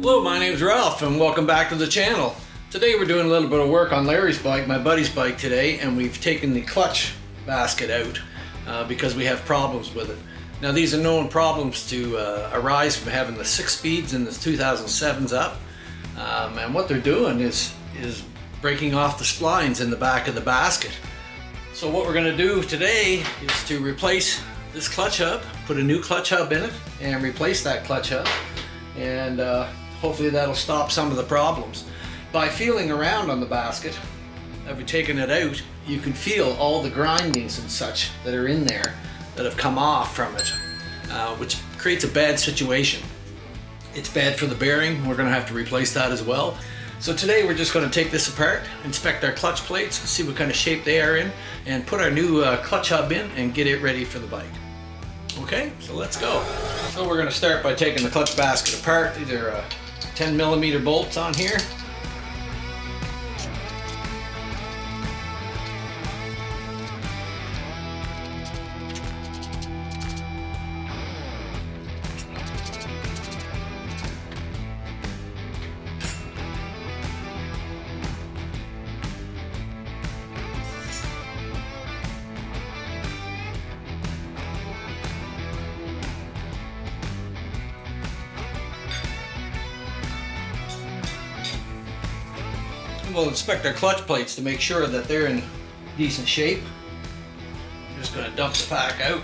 Hello, my name's Ralph and welcome back to the channel. Today we're doing a little bit of work on Larry's bike, my buddy's bike today, and we've taken the clutch basket out because we have problems with it. Now these are known problems to arise from having the 6 speeds and the 2007s up, and what they're doing is breaking off the splines in the back of the basket. So what we're going to do today is to replace this clutch hub, put a new clutch hub in it and replace that clutch hub, and hopefully that'll stop some of the problems. By feeling around on the basket, after taking it out, you can feel all the grindings and such that are in there that have come off from it, which creates a bad situation. It's bad for the bearing. We're going to have to replace that as well. So today we're just going to take this apart, inspect our clutch plates, see what kind of shape they are in, and put our new clutch hub in and get it ready for the bike. Okay, so let's go. So we're going to start by taking the clutch basket apart. These are 10mm bolts on here. We'll inspect our clutch plates to make sure that they're in decent shape. I'm just going to dump the pack out.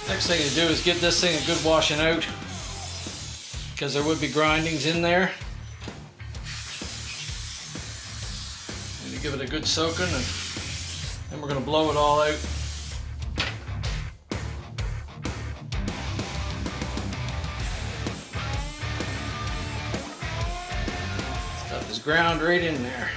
Next thing to do is give this thing a good washing out, because there would be grindings in there. And to give it a good soaking, and then we're going to blow it all out. Stuff is ground right in there.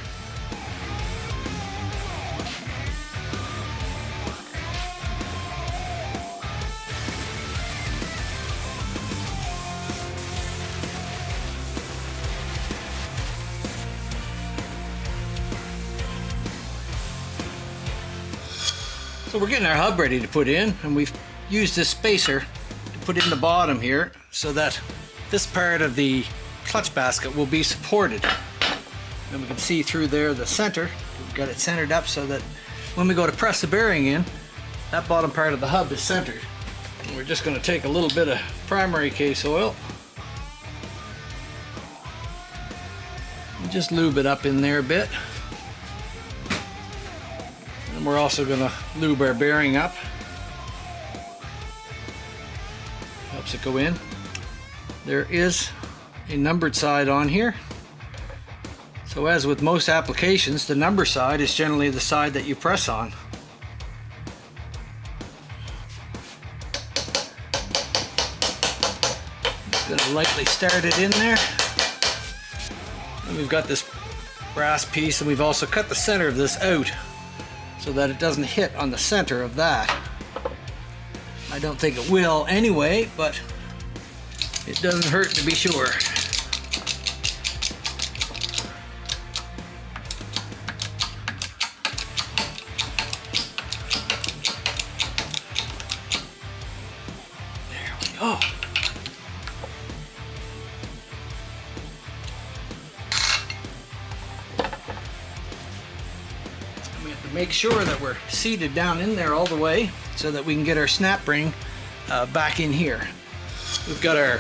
So we're getting our hub ready to put in, and we've used this spacer to put in the bottom here so that this part of the clutch basket will be supported. And we can see through there the center. We've got it centered up so that when we go to press the bearing in, that bottom part of the hub is centered. And we're just going to take a little bit of primary case oil and just lube it up in there a bit. And we're also going to lube our bearing up. Helps it go in. There is a numbered side on here. So as with most applications, the number side is generally the side that you press on. Just going to lightly start it in there. And we've got this brass piece, and we've also cut the center of this out so that it doesn't hit on the center of that. I don't think it will anyway, but it doesn't hurt to be sure. make sure that we're seated down in there all the way so that we can get our snap ring back in here. We've got our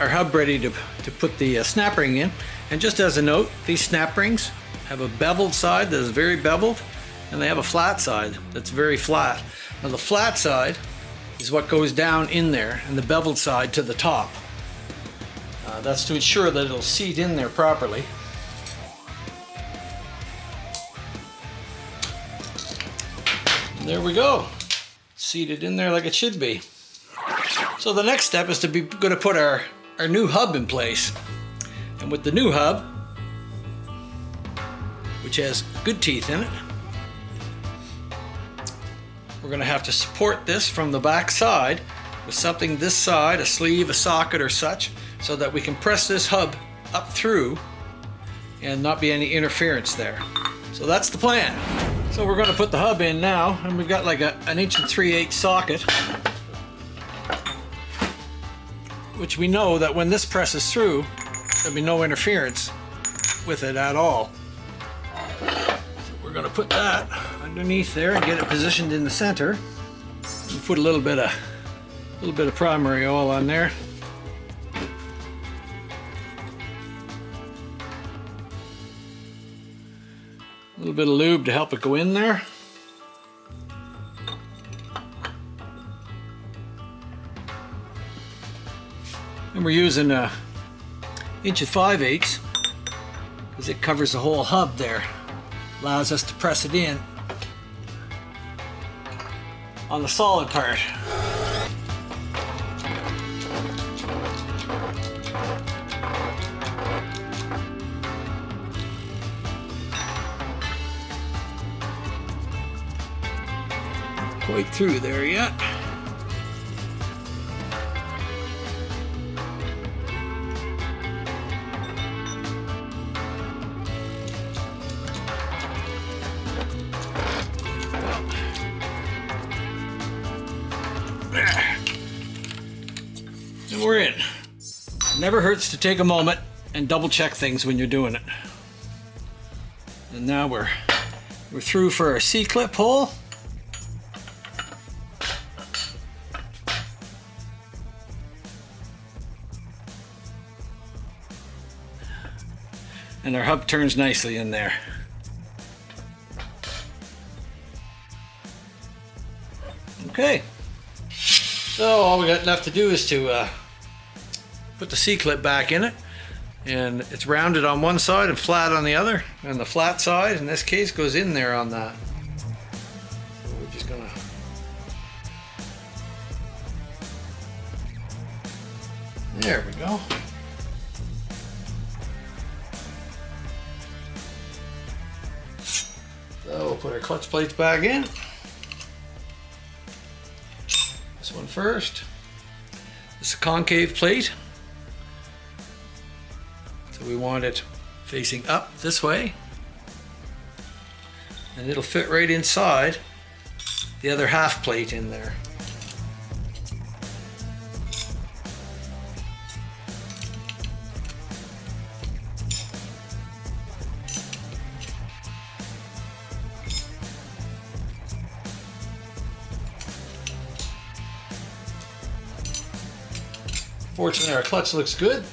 hub ready to put the snap ring in. And just as a note, these snap rings have a beveled side that is very beveled, and they have a flat side that's very flat. Now the flat side is what goes down in there, and the beveled side to the top. That's to ensure that it'll seat in there properly. And there we go, seated in there like it should be. So the next step is going to put our new hub in place. And with the new hub, which has good teeth in it, we're going to have to support this from the back side with something this side, a sleeve, a socket or such, so that we can press this hub up through and not be any interference there. So that's the plan. So we're going to put the hub in now, and we've got like an 1 3/8 socket, which we know that when this presses through, there'll be no interference with it at all. So we're going to put that underneath there and get it positioned in the center. And put a little bit of primary oil on there. A little bit of lube to help it go in there. And we're using a 1 5/8 because it covers the whole hub there. Allows us to press it in on the solid part. Quite through there yet. And we're in. Never hurts to take a moment and double check things when you're doing it. And now we're through for our C-clip hole. And our hub turns nicely in there. Okay, so all we got left to do is to put the C-clip back in it, and it's rounded on one side and flat on the other, and the flat side in this case goes in there on that. So we're just gonna there we go. So we'll put our clutch plates back in. This one first. This is a concave plate. So we want it facing up this way. And it'll fit right inside the other half plate in there. Fortunately, our clutch looks good.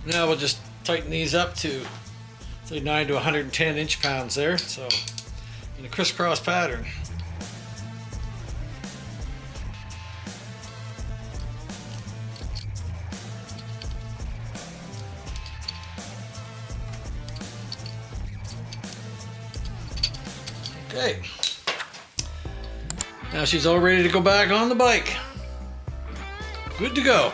Now we'll just tighten these up to say 9 to 110 inch-pounds there, so in a crisscross pattern. Okay. Now she's all ready to go back on the bike. Good to go.